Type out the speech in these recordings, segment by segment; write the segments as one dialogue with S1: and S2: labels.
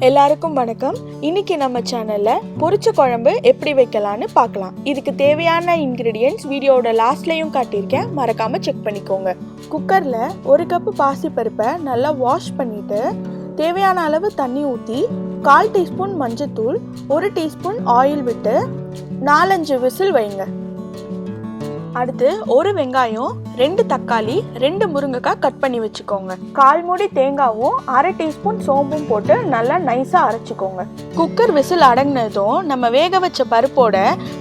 S1: எல்லாருக்கும் வணக்கம். இன்னைக்கு நம்ம சேனல்ல பொரிச்ச குழம்பு எப்படி வைக்கலாம்னு பார்க்கலாம். இதுக்கு தேவையான இன்கிரிடியன்ட்ஸ் வீடியோட லாஸ்ட்லயும் காட்டியிருக்கேன், மறக்காம செக் பண்ணிக்கோங்க. குக்கர்ல 1 கப்பு பாசிப்பருப்பை நல்லா வாஷ் பண்ணிட்டு தேவையான அளவு தண்ணி ஊற்றி 1/4 டீஸ்பூன் மஞ்சத்தூள், 1 டீஸ்பூன் ஆயில் விட்டு 4-5 விசில் வைங்க. அடுத்து 1 வெங்காயம், 2 தக்காளி, 2 முருங்கைக்காய் கட் பண்ணி வச்சுக்கோங்க. 1/4 மூடி தேங்காவும் 1/2 டீஸ்பூன் சோம்பும் போட்டு நல்லா நைஸாக அரைச்சிக்கோங்க. குக்கர் விசில் அடங்கினதும் நம்ம வேக வச்ச பருப்போட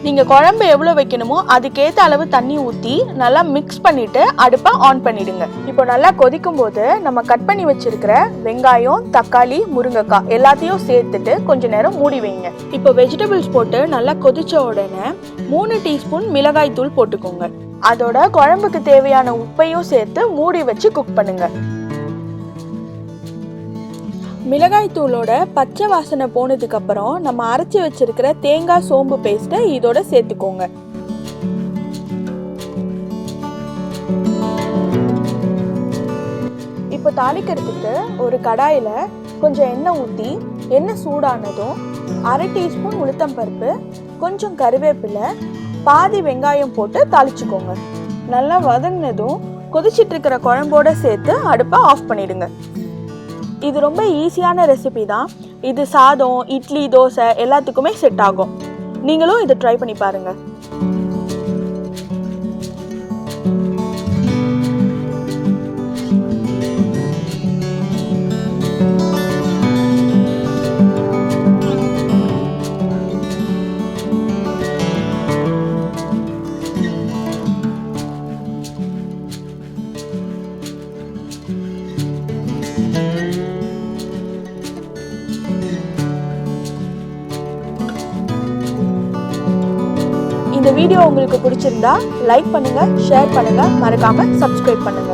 S1: நீங்கள் குழம்பு எவ்வளோ வைக்கணுமோ அதுக்கேற்ற அளவு தண்ணி ஊற்றி நல்லா மிக்ஸ் பண்ணிட்டு அடுப்பை ஆன் பண்ணிடுங்க. இப்போ நல்லா கொதிக்கும் போது நம்ம கட் பண்ணி வச்சிருக்கிற வெங்காயம், தக்காளி, முருங்கைக்காய் எல்லாத்தையும் சேர்த்துட்டு கொஞ்ச நேரம் மூடி வைங்க. இப்போ வெஜிடபிள்ஸ் போட்டு நல்லா கொதிச்ச உடனே 3 டீஸ்பூன் மிளகாய் தூள் போட்டுக்கோங்க. அதோட குழம்புக்கு தேவையான உப்பையும் சேர்த்து மூடி வச்சு குக் பண்ணுங்க. மிளகாய் தூளோட பச்சை வாசனை போனதுக்கு அப்புறம் நம்ம அரைச்சி வச்சிருக்கிற தேங்காய் சோம்பு பேஸ்ட்டை இதோட சேர்த்துக்கோங்க. இப்போ தாளிக்கிறதுக்கு ஒரு கடாயில கொஞ்சம் எண்ணெய் ஊற்றி எண்ணெய் சூடானதும் 1/2 டீஸ்பூன் உளுத்தம்பருப்பு, கொஞ்சம் கருவேப்பிலை, பாதி வெங்காயம் போட்டு தாளிச்சுக்கோங்க. நல்லா வதங்கினதும் கொதிச்சிட்டு இருக்கிற குழம்போட சேர்த்து அடுப்பை ஆஃப் பண்ணிடுங்க. இது ரொம்ப ஈஸியான ரெசிபி தான். இது சாதம், இட்லி, தோசை எல்லாத்துக்குமே செட் ஆகும். நீங்களும் இதை ட்ரை பண்ணி பாருங்க. இந்த வீடியோ உங்களுக்கு பிடிச்சிருந்தா லைக் பண்ணுங்க, ஷேர் பண்ணுங்க, மறக்காம சப்ஸ்கிரைப் பண்ணுங்க.